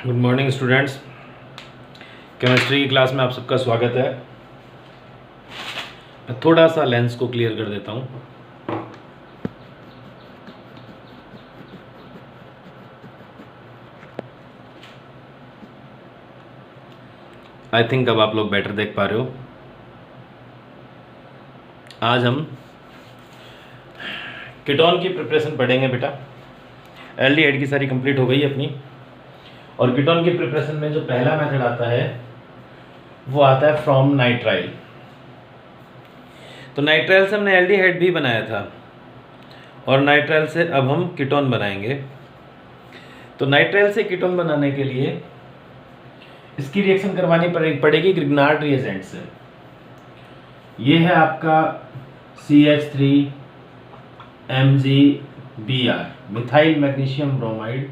Good morning students. Chemistry की class में आप सबका स्वागत है। मैं थोड़ा सा लेंस को क्लियर कर देता हूँ। आई थिंक अब आप लोग बेटर देख पा रहे हो। आज हम कीटोन की प्रिपरेशन पढ़ेंगे बेटा। एल्डिहाइड की सारी कंप्लीट हो गई अपनी, और कीटोन की प्रिपरेशन में जो पहला मेथड आता है वो आता है फ्रॉम नाइट्राइल। तो नाइट्राइल से हमने एल्डिहाइड भी बनाया था, और नाइट्राइल से अब हम कीटोन बनाएंगे। तो नाइट्राइल से कीटोन बनाने के लिए इसकी रिएक्शन करवानी पड़ेगी ग्रिग्नार्ड रिएजेंट से। ये है आपका CH3MgBr मिथाइल मैग्नीशियम ब्रोमाइड,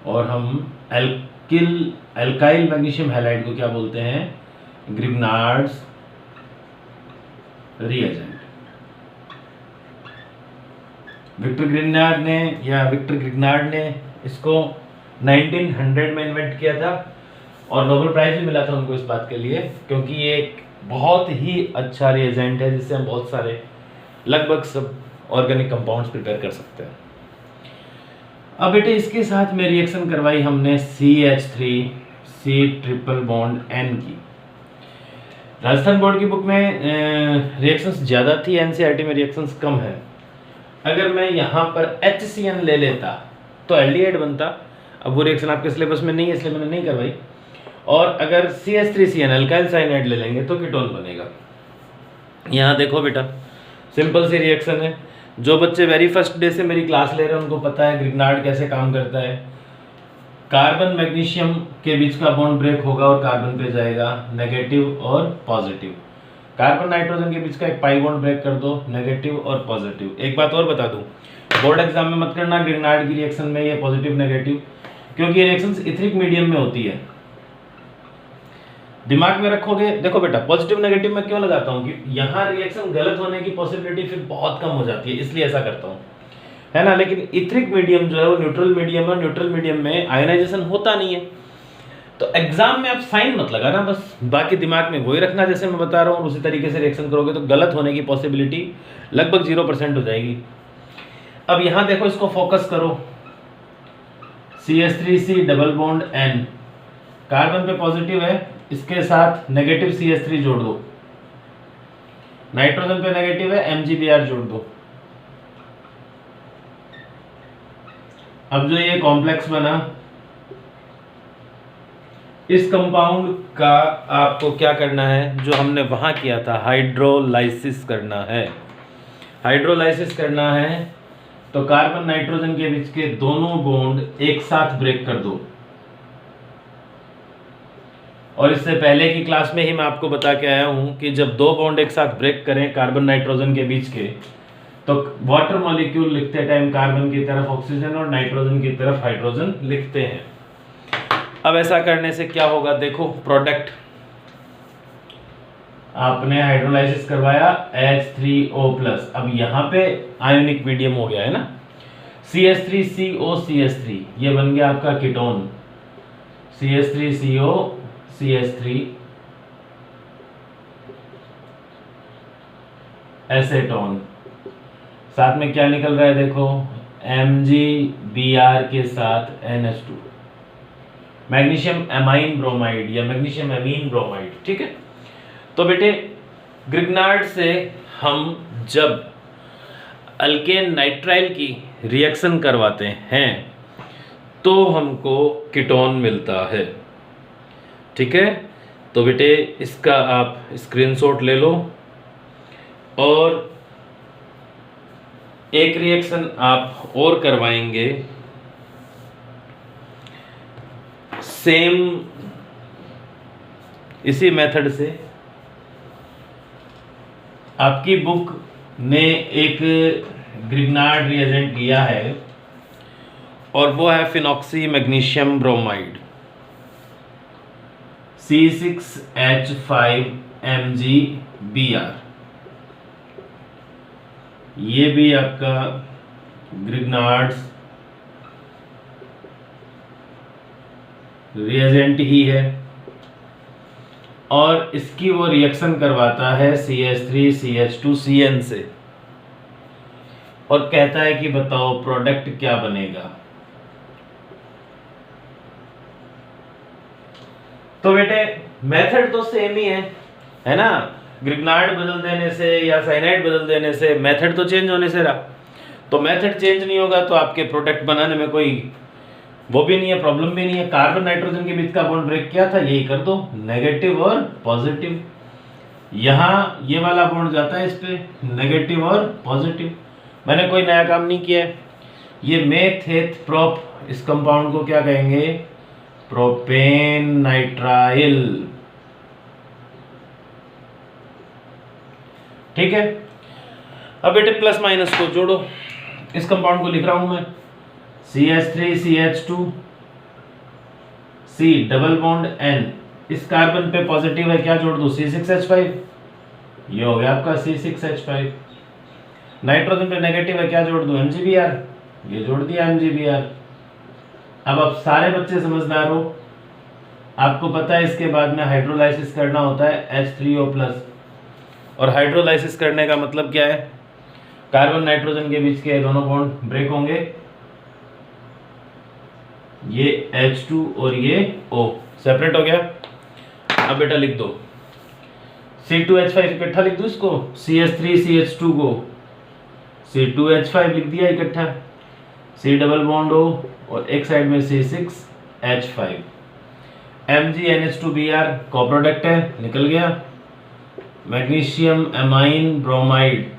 और हम एल्काइल मैग्नीशियम हैलाइड को क्या बोलते हैं? Grignard's reagent. विक्टर ग्रिग्नार्ड ने इसको 1900 में इन्वेंट किया था, और नोबेल प्राइज भी मिला था उनको इस बात के लिए, क्योंकि ये एक बहुत ही अच्छा रिएजेंट है जिससे हम बहुत सारे लगभग सब ऑर्गेनिक कंपाउंड्स प्रिपेयर कर सकते हैं। अब बेटे इसके साथ में रिएक्शन करवाई हमने CH3C ट्रिपल बॉन्ड N की। राजस्थान बोर्ड की बुक में रिएक्शंस ज़्यादा थी, NCERT में रिएक्शंस कम है। अगर मैं यहाँ पर HCN ले लेता तो एल्डिहाइड बनता। अब वो रिएक्शन आपके सिलेबस में नहीं है, इसलिए मैंने नहीं करवाई। और अगर CH3CN अल्काइल साइनाइड ले लेंगे तो कीटोन बनेगा। यहाँ देखो बेटा, सिंपल सी रिएक्शन है। जो बच्चे वेरी फर्स्ट डे से मेरी क्लास ले रहे हैं उनको पता है ग्रिग्नार्ड कैसे काम करता है। कार्बन मैग्नीशियम के बीच का बॉन्ड ब्रेक होगा और कार्बन पे जाएगा नेगेटिव और पॉजिटिव। कार्बन नाइट्रोजन के बीच का एक पाई बॉन्ड ब्रेक कर दो, नेगेटिव और पॉजिटिव। एक बात और बता दूं, बोर्ड एग्जाम में मत करना ग्रिग्नार्ड की रिएक्शन में ये पॉजिटिव नेगेटिव, क्योंकि ये रिएक्शंस इथरिक मीडियम में होती है। दिमाग में रखोगे। देखो बेटा, पॉजिटिव नेगेटिव में क्यों लगाता हूँ कि यहाँ रिएक्शन गलत होने की पॉसिबिलिटी फिर बहुत कम हो जाती है, इसलिए ऐसा करता हूँ, है ना। लेकिन इथरिक मीडियम जो है वो न्यूट्रल मीडियम है, न्यूट्रल मीडियम में आयोनाइजेशन होता नहीं है। तो एग्जाम में आप साइन मत लगाना, बस बाकी दिमाग में वही रखना जैसे मैं बता रहा हूँ, उसी तरीके से रिएक्शन करोगे तो गलत होने की पॉसिबिलिटी लगभग 0% हो जाएगी। अब यहाँ देखो, इसको फोकस करो। CH3C double bond N, carbon पे पॉजिटिव है, इसके साथ नेगेटिव CH3 जोड़ दो। नाइट्रोजन पे नेगेटिव है, MgBr जोड़ दो। अब जो ये कॉम्प्लेक्स बना, इस कंपाउंड का आपको क्या करना है, जो हमने वहां किया था, हाइड्रोलाइसिस करना है। हाइड्रोलाइसिस करना है तो कार्बन नाइट्रोजन के बीच के दोनों बॉन्ड एक साथ ब्रेक कर दो। और इससे पहले की क्लास में ही मैं आपको बता के आया हूं कि जब दो बॉन्ड एक साथ ब्रेक करें कार्बन नाइट्रोजन के बीच के, तो वाटर मॉलिक्यूल लिखते टाइम कार्बन की तरफ ऑक्सीजन और नाइट्रोजन की तरफ हाइड्रोजन लिखते हैं। अब ऐसा करने से क्या होगा, देखो प्रोडक्ट आपने हाइड्रोलाइसिस करवाया H3O+, अब यहाँ पे आयोनिक मीडियम हो गया है ना, CH3COCH3, ये बन गया आपका कीटोन। CH3COCH3 acetone. साथ में क्या निकल रहा है देखो, MgBr के साथ NH2, मैग्नीशियम एमाइन ब्रोमाइड या मैग्नीशियम एमीन ब्रोमाइड। ठीक है। तो बेटे, ग्रिग्नार्ड से हम जब अल्केन नाइट्राइल की रिएक्शन करवाते हैं तो हमको कीटोन मिलता है। ठीक है। तो बेटे, इसका आप स्क्रीनशॉट ले लो, और एक रिएक्शन आप और करवाएंगे सेम इसी मेथड से। आपकी बुक ने एक ग्रिग्नार्ड रिएजेंट लिया है, और वो है फिनॉक्सी मैग्नीशियम ब्रोमाइड C6H5MgBr। ये भी आपका ग्रिग्नार्ड्स रिएजेंट ही है, और इसकी वो रिएक्शन करवाता है CH3CH2CN से, और कहता है कि बताओ प्रोडक्ट क्या बनेगा। तो बेटे मेथड तो सेम ही है ना, ग्रिग्नार्ड बदल देने से या साइनाइड बदल देने से मेथड तो चेंज होने से रहा। तो मेथड चेंज नहीं होगा तो आपके प्रोडक्ट बनाने में कोई वो भी नहीं है, प्रॉब्लम भी नहीं है। कार्बन नाइट्रोजन के बीच का बॉन्ड ब्रेक किया था, यही कर दो, नेगेटिव और पॉजिटिव। यहाँ ये वाला बॉन्ड जाता है इस पे, नेगेटिव और पॉजिटिव। मैंने कोई नया काम नहीं किया है। ये मेथेथ प्रोप, इस कंपाउंड को क्या कहेंगे, प्रोपेन नाइट्राइल। ठीक है, अब बेटे प्लस माइनस को जोड़ो। इस कंपाउंड को लिख रहा हूं मैं, CH3CH2 C double bond N, इस कार्बन पे पॉजिटिव है, क्या जोड़ दूं, C6H5, ये हो गया आपका C6H5। नाइट्रोजन पे नेगेटिव है, क्या जोड़ दूं, MgBr, ये जोड़ दिया MgBr। अब आप सारे बच्चे समझदार हो, आपको पता है इसके बाद में हाइड्रोलाइसिस करना होता है H3O+, और हाइड्रोलाइसिस करने का मतलब क्या है, कार्बन नाइट्रोजन के बीच के दोनों बॉन्ड ब्रेक होंगे, ये H2 और ये O सेपरेट हो गया। अब बेटा लिख दो, C2H5 इकट्ठा लिख दो इसको, CH3CH2 को C2H5 लिख दिया इकट्ठा, C डबल बॉन्ड O और एक साइड में C6H5, MgNH2Br को प्रोडक्ट है, निकल गया, मैग्नीशियम एमाइन ब्रोमाइड,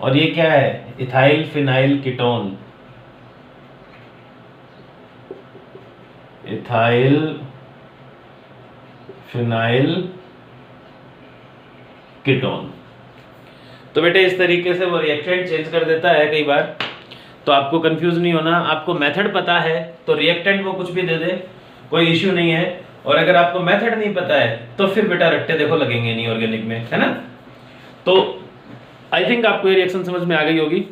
और ये क्या है, ethyl phenyl ketone, ethyl phenyl ketone. तो बेटे इस तरीके से वो रिएक्टेंट चेंज कर देता है कई बार, तो आपको कंफ्यूज नहीं होना। आपको मेथड पता है तो रिएक्टेंट वो कुछ भी दे दे, कोई इश्यू नहीं है, और अगर आपको मेथड नहीं पता है तो फिर बेटा रट्टे देखो लगेंगे इनऑर्गेनिक में, है ना। तो आई थिंक आपको ये रिएक्शन समझ में आ गई होगी।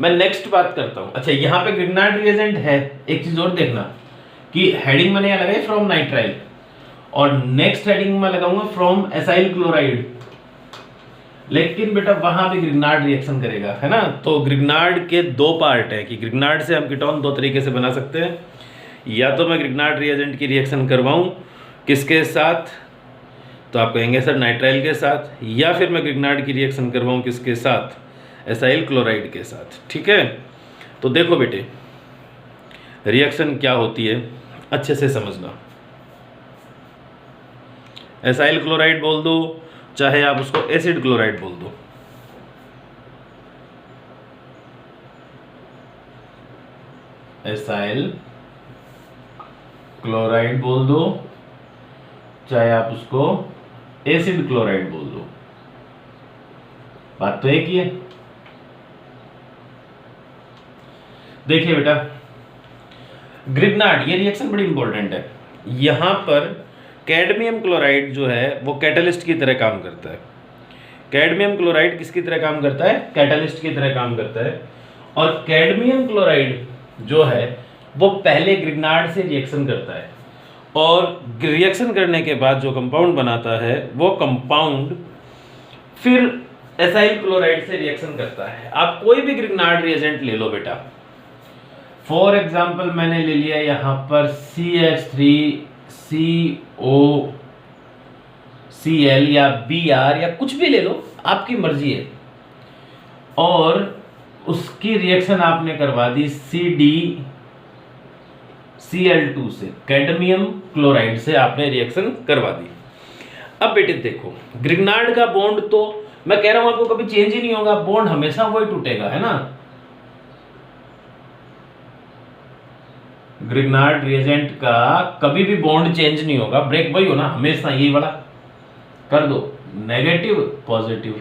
मैं नेक्स्ट बात करता हूं। अच्छा, यहाँ पे ग्रिग्नार्ड रिएजेंट है, एक चीज और देखना कि हेडिंग मैंने यहाँ लगाई फ्रॉम नाइट्राइल, और नेक्स्ट हेडिंग में लगाऊंगा फ्रॉम एसाइल क्लोराइड, लेकिन बेटा वहां भी ग्रिग्नार्ड रिएक्शन करेगा, है ना। तो ग्रिग्नार्ड के दो पार्ट है कि ग्रिग्नार्ड से हम कीटोन दो तरीके से बना सकते हैं, या तो मैं ग्रिग्नार्ड रिएजेंट की रिएक्शन करवाऊं किसके साथ, तो आप कहेंगे सर नाइट्राइल के साथ, या फिर मैं ग्रिग्नार्ड की रिएक्शन करवाऊं किसके साथ, एसाइल क्लोराइड के साथ। ठीक है, तो देखो बेटे रिएक्शन क्या होती है अच्छे से समझना। एसाइल क्लोराइड बोल दो, चाहे आप उसको एसिड क्लोराइड बोल दो, एसाइल क्लोराइड बोल दो, चाहे आप उसको एसिड क्लोराइड बोल दो, बात तो एक ही है। देखिए बेटा ग्रिग्नार्ड, ये रिएक्शन बड़ी इंपॉर्टेंट है। यहां पर कैडमियम क्लोराइड जो है वो कैटलिस्ट की तरह काम करता है। कैडमियम क्लोराइड किसकी तरह काम करता है, कैटलिस्ट की तरह काम करता है। और कैडमियम क्लोराइड जो है वो पहले ग्रिग्नार्ड से रिएक्शन करता है, और रिएक्शन करने के बाद जो कंपाउंड बनाता है वो कंपाउंड फिर एसाइल क्लोराइड से रिएक्शन करता है। आप कोई भी ग्रिग्नार्ड रिएजेंट ले लो बेटा, फॉर एग्जाम्पल मैंने ले लिया यहां पर CH3COCl या Br या कुछ भी ले लो, आपकी मर्जी है, और उसकी रिएक्शन आपने करवा दी CdCl2 से, कैडमियम क्लोराइड से आपने रिएक्शन करवा दी। अब बेटे देखो ग्रिग्नार्ड का बॉन्ड तो मैं कह रहा हूं आपको कभी चेंज ही नहीं होगा, बॉन्ड हमेशा वही टूटेगा, है ना। ग्रिग्नार्ड रिएजेंट का कभी भी बॉन्ड चेंज नहीं होगा, ब्रेक वही हो ना हमेशा, यही वाला कर दो, नेगेटिव पॉजिटिव।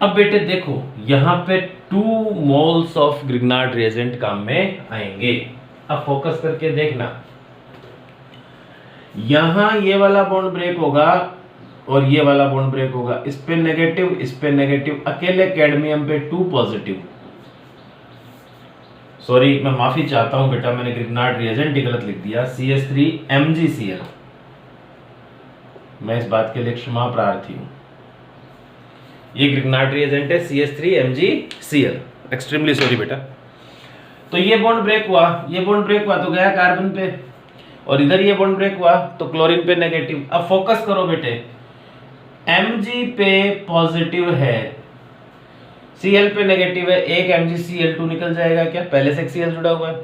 अब बेटे देखो यहां पे 2 मोल्स ऑफ ग्रिग्नार्ड रिएजेंट काम में आएंगे। अब फोकस करके देखना, यहां ये वाला बॉन्ड ब्रेक होगा और ये वाला बॉन्ड ब्रेक होगा, इस पे नेगेटिव, इस पे नेगेटिव, अकेले कैडमियम पे 2 पॉजिटिव। सॉरी, मैं माफी चाहता हूं बेटा, मैंने ग्रिग्नार्ड रिएजेंट ही गलत लिख दिया, CH3MgCl। मैं इस बात के लिए क्षमा प्रार्थी हूं। ये ग्रिग्नार्ड रिएजेंट है CH3MgCl। एक्सट्रीमली सॉरी बेटा। तो ये बॉन्ड ब्रेक हुआ, ये बॉन्ड ब्रेक हुआ तो गया कार्बन पे, और इधर ये बॉन्ड ब्रेक हुआ तो क्लोरीन पे नेगेटिव। अब फोकस करो बेटे, Mg पे पॉजिटिव है, Cl पे नेगेटिव है, एक MgCl2 निकल जाएगा क्या? पहले से एक Cl जुड़ा हुआ है,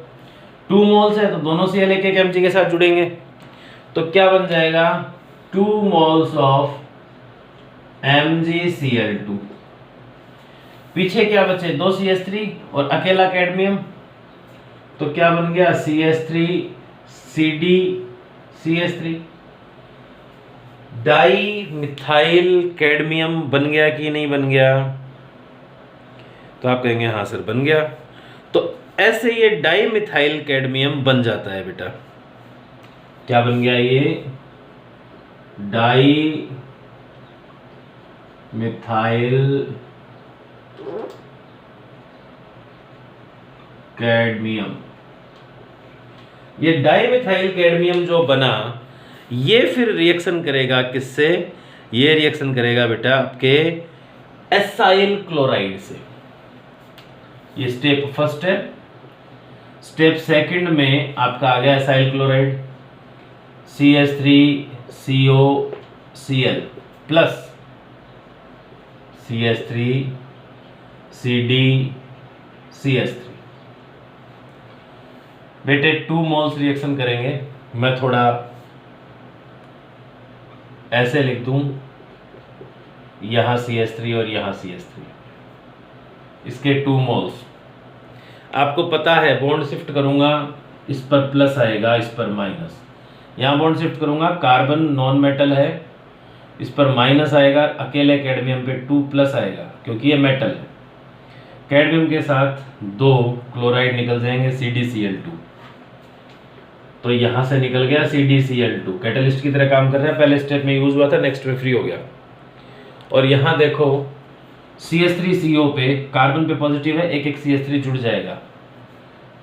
2 मोल्स है तो दोनों Cl एक एक Mg के साथ जुड़ेंगे, तो क्या बन जाएगा? 2 मोल्स ऑफ MgCl2। पीछे क्या बचे? 2 CH3 और अकेला कैडमियम, तो क्या बन गया? CH3CdCH3। डाई मिथाइल कैडमियम बन गया कि नहीं बन गया? तो आप कहेंगे हाँ सर बन गया। तो ऐसे ये डाई मिथाइल कैडमियम बन जाता है बेटा। क्या बन गया? ये डाई मिथाइल कैडमियम। ये डाइमिथाइल कैडमियम जो बना, ये फिर रिएक्शन करेगा किससे? ये रिएक्शन करेगा बेटा आपके एसाइल क्लोराइड से। ये स्टेप फर्स्ट है। स्टेप सेकंड में आपका आ गया acyl chloride, CH3COCl plus CH3CdCH3। बेटे 2 मोल्स रिएक्शन करेंगे। मैं थोड़ा ऐसे लिख दूं, यहां CH3 और यहां CH3, इसके 2 मोल्स। आपको पता है बॉन्ड शिफ्ट करूंगा, इस पर प्लस आएगा, इस पर माइनस। यहां बॉन्ड शिफ्ट करूंगा, कार्बन नॉन मेटल है, इस पर माइनस आएगा, अकेले कैडमियम पे 2 प्लस आएगा क्योंकि ये मेटल है। कैडमियम के साथ 2 क्लोराइड निकल जाएंगे, CdCl2। तो यहां से निकल गया CdCl2, कैटलिस्ट की तरह काम कर रहा है। पहले स्टेप में यूज हुआ था, नेक्स्ट में फ्री हो गया। और यहां देखो CH3CO पे कार्बन पे पॉजिटिव है, एक एक CH3 जुड़ जाएगा,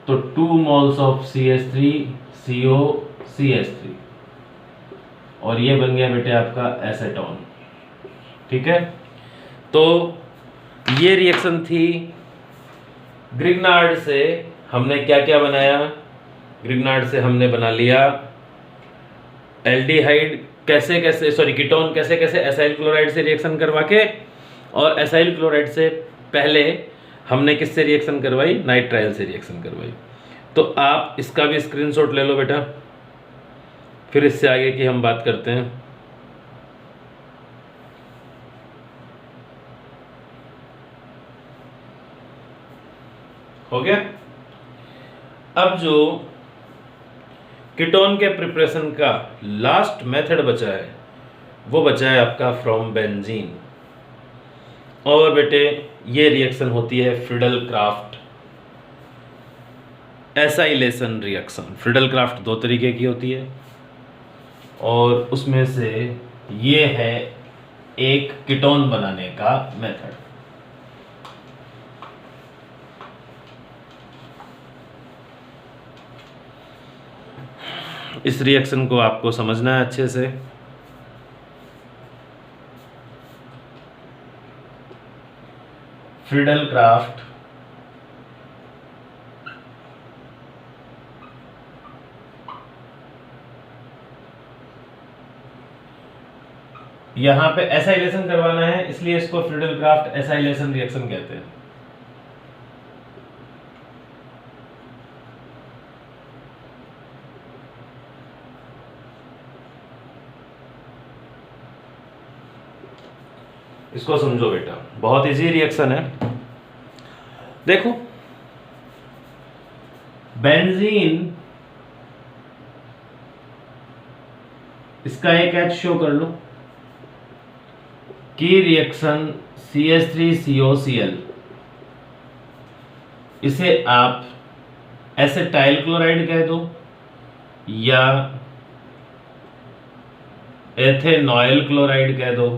तो 2 मोल्स ऑफ CH3COCH3, और ये बन गया बेटे आपका एसेटोन। ठीक है, तो ये रिएक्शन थी ग्रिग्नार्ड से। हमने क्या क्या बनाया? ग्रिग्नार्ड से हमने बना लिया एल्डिहाइड कैसे कैसे, सॉरी कीटोन कैसे कैसे एसाइल क्लोराइड से रिएक्शन करवा के, और एसाइल क्लोराइड से पहले हमने किससे रिएक्शन करवाई? नाइट्राइल से रिएक्शन करवाई। तो आप इसका भी स्क्रीनशॉट ले लो बेटा, फिर इससे आगे की हम बात करते हैं। हो गया? अब जो कीटोन के प्रिपरेशन का लास्ट मेथड बचा है, वो बचा है आपका फ्रॉम बेंजीन। और बेटे ये रिएक्शन होती है Friedel Crafts acylation reaction. Friedel craft 2 तरीके की होती है, और उसमें से ये है एक कीटोन बनाने का मेथड। इस रिएक्शन को आपको समझना है अच्छे से। फ्रीडल क्राफ्ट यहां पे एसाइलेशन करवाना है, इसलिए इसको फ्रीडल क्राफ्ट एसाइलेशन रिएक्शन कहते हैं। इसको समझो बेटा, बहुत इजी रिएक्शन है। देखो बेंजीन, इसका एक H शो कर लो की रिएक्शन CH3COCl, इसे आप एसेटाइल क्लोराइड कह दो या एथेनॉइल क्लोराइड कह दो।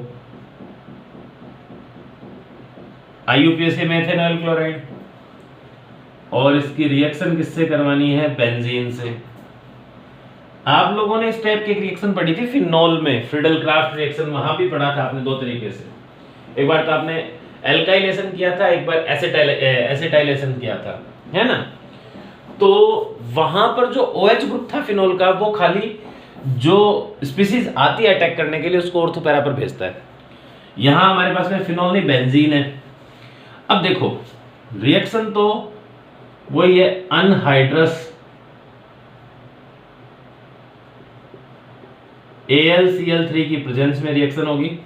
IUPAC में एथेनॉइल क्लोराइड, और इसकी रिएक्शन किससे करवानी है? बेंजीन से। आप लोगों ने इस टाइप की एक रिएक्शन पढ़ी थी फिनॉल में, फ्रीडल क्राफ्ट रिएक्शन, वहां भी पढ़ा था आपने दो तरीके से। एक बार तो आपने एल्काइलेशन किया था, एक बार एसिटाइलेशन किया था, है ना। तो वहां पर जो OH ग्रुप था फिनॉल का, वो खाली जो स्पीसीज आती है अटैक करने के लिए उसको ऑर्थो पैरा पर भेजता है। यहां हमारे पास में फिनॉल नहीं, बेंजीन है। अब देखो रिएक्शन तो वही है, अनहाइड्रस AlCl3 की प्रेजेंस में रिएक्शन होगी।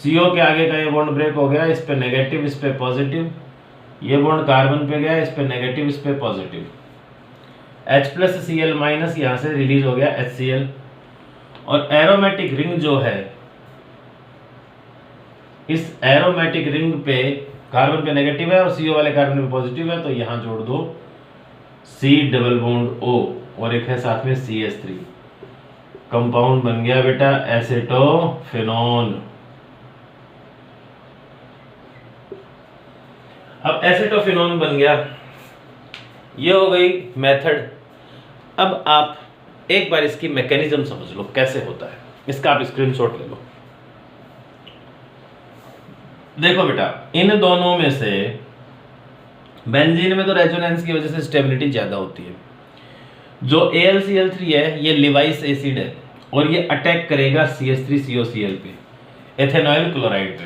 CO के आगे का ये बॉन्ड ब्रेक हो गया, इस पे नेगेटिव, इस पे पॉजिटिव। ये बॉन्ड कार्बन पे गया, इस पे नेगेटिव, इस पे पॉजिटिव। H+Cl- यहां से रिलीज हो गया HCl। और एरोमेटिक रिंग जो है, इस एरोमेटिक रिंग पे कार्बन पे नेगेटिव है और CO वाले कार्बन पे पॉजिटिव है, तो यहां जोड़ दो C डबल बॉन्ड O और एक है साथ में CH3। कंपाउंड बन गया बेटा एसेटोफिनोन। अब एसेटोफिनोन बन गया, ये हो गई मेथड। अब आप एक बार इसकी मैकेनिज्म समझ लो कैसे होता है, इसका आप स्क्रीनशॉट ले लो। देखो बेटा, इन दोनों में से बेंजीन में तो रेजोनेंस की वजह से स्टेबिलिटी ज्यादा होती है। जो AlCl3 है ये लिवाइस एसिड है और ये अटैक करेगा CH3COCl पे, एथेनॉइल क्लोराइड पे।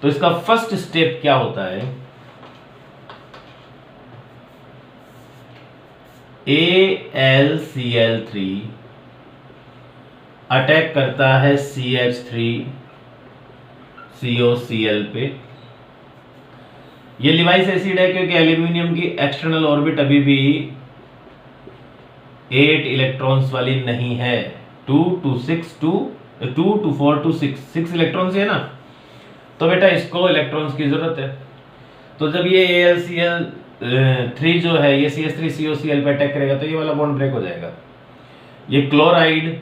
तो इसका फर्स्ट स्टेप क्या होता है? AlCl3 अटैक करता है CH3COCl पे। ये लिवाइस एसिड है क्योंकि एल्यूमिनियम की एक्सटर्नल ऑर्बिट अभी भी 8 इलेक्ट्रॉन्स वाली नहीं है। 2 to 4 to 6 इलेक्ट्रॉन्स है ना, तो बेटा इसको इलेक्ट्रॉन्स की जरूरत है। तो जब ये AlCl3 जो है ये CH3COCl पे अटैक करेगा तो ये वाला बॉन्ड ब्रेक हो जाएगा। ये क्लोराइड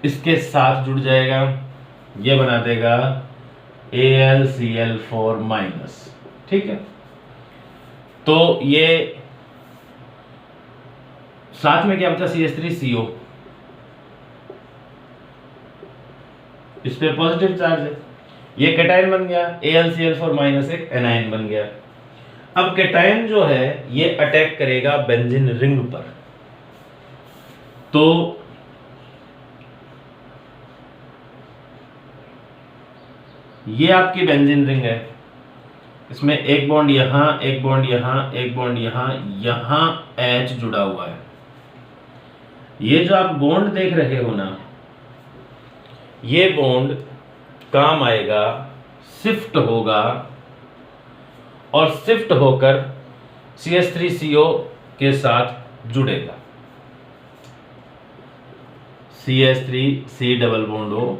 इसके साथ जुड़ जाएगा, ये बना देगा AlCl4-। ठीक है, तो ये साथ में क्या बचा? CH3CO, इस पे पॉजिटिव चार्ज है, ये कैटायन बन गया। AlCl4- एक एनायन बन गया। अब कैटायन जो है ये अटैक करेगा बेंजीन रिंग पर। तो ये आपकी बेंजीन रिंग है, इसमें एक बॉन्ड यहां, एक बॉन्ड यहां, एक बॉन्ड यहां, यहां H जुड़ा हुआ है। ये जो आप बॉन्ड देख रहे हो ना, ये बॉन्ड काम आएगा, शिफ्ट होगा और शिफ्ट होकर CH3CO के साथ जुड़ेगा। CH3C double bond O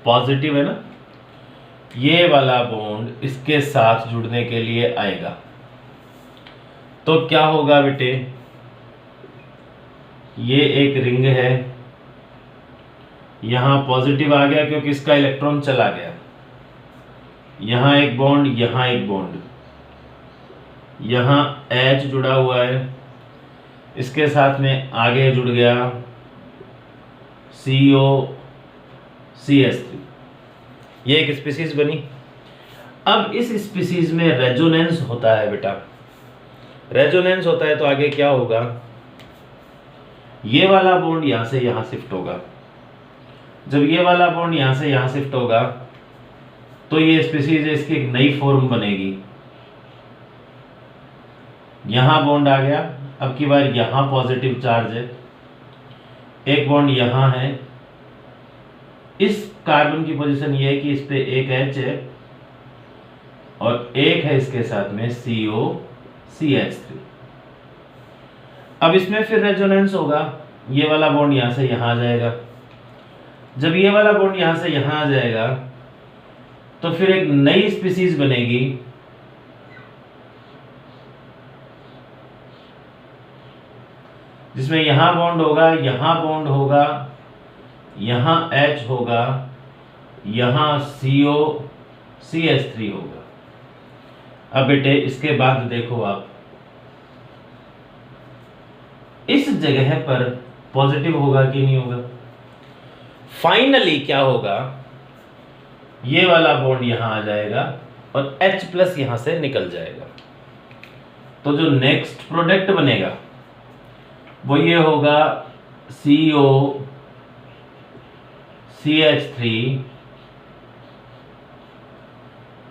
positive है ना, ये वाला बॉन्ड इसके साथ जुड़ने के लिए आएगा। तो क्या होगा बेटे? ये एक रिंग है, यहां पॉजिटिव आ गया क्योंकि इसका इलेक्ट्रॉन चला गया। यहां एक बॉन्ड, यहां एक बॉन्ड, यहां H जुड़ा हुआ है, इसके साथ में आगे जुड़ गया COCH3। ये एक स्पीसीज बनी। अब इस स्पीसीज में रेजोनेंस होता है बेटा। रेजोनेंस होता है तो आगे क्या होगा? ये वाला बॉन्ड यहां से यहां शिफ्ट होगा। जब ये वाला बॉन्ड यहां से यहां शिफ्ट होगा तो ये स्पीसीज है, इसकी एक नई फॉर्म बनेगी। यहां बॉन्ड आ गया, अब की बार यहां पॉजिटिव चार्ज है, एक बॉन्ड यहां है। इस कार्बन की पोजीशन ये है कि इस पे एक H है और एक है इसके साथ में COCH3। अब इसमें फिर रेजोनेंस होगा, ये वाला बॉन्ड यहां से यहां आ जाएगा। जब ये वाला बॉन्ड यहां से यहां आ जाएगा तो फिर एक नई स्पीसीज बनेगी, जिसमें यहां बॉन्ड होगा, यहां बॉन्ड होगा, यहां H होगा, यहां CO CH3 होगा। अब बेटे इसके बाद देखो आप, इस जगह पर पॉजिटिव होगा कि नहीं होगा। फाइनली क्या होगा, ये वाला बॉन्ड यहां आ जाएगा और H+ यहां से निकल जाएगा। तो जो नेक्स्ट प्रोडक्ट बनेगा वो ये होगा CO CH3,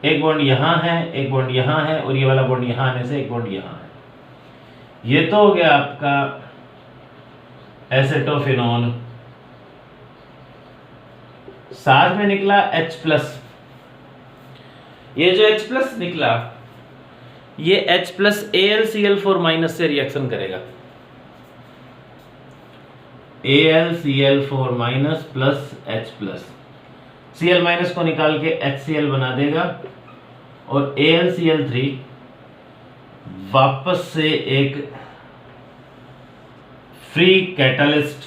एक बॉन्ड यहां है, एक बॉन्ड यहां है, और ये वाला बॉन्ड यहां आने से एक बॉन्ड यहां है। ये तो हो गया आपका एसेटोफिनोन। साथ में निकला H+। ये जो H+ निकला, ये H+ AlCl4- से रिएक्शन करेगा। AlCl4- प्लस H+, Cl- को निकाल के HCl बना देगा, और AlCl3 वापस से एक फ्री कैटलिस्ट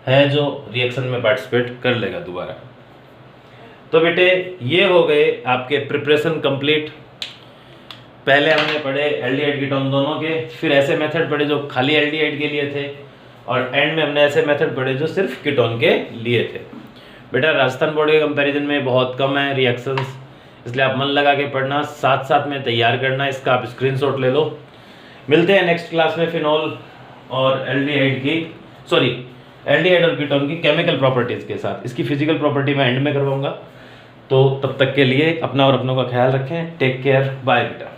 है जो रिएक्शन में पार्टिसिपेट कर लेगा दोबारा। तो बेटे ये हो गए आपके प्रिपरेशन कंप्लीट। पहले हमने पढ़े एल्डिहाइड कीटोन दोनों के, फिर ऐसे मेथड पढ़े जो खाली एल्डिहाइड के लिए थे, और एंड में हमने ऐसे मेथड पढ़े जो सिर्फ कीटोन के लिए थे। बेटा राजस्थान बोर्ड के कंपैरिजन में बहुत कम है रिएक्शंस, इसलिए आप मन लगा के पढ़ना, साथ साथ में तैयार करना। इसका आप स्क्रीनशॉट ले लो। मिलते हैं नेक्स्ट क्लास में फिनॉल और एल्डिहाइड और कीटोन की केमिकल प्रॉपर्टीज़ के साथ। इसकी फिजिकल प्रॉपर्टी मैं एंड में करवाऊंगा। तो तब तक के लिए अपना और अपनों का ख्याल रखें। टेक केयर, बाय बेटा।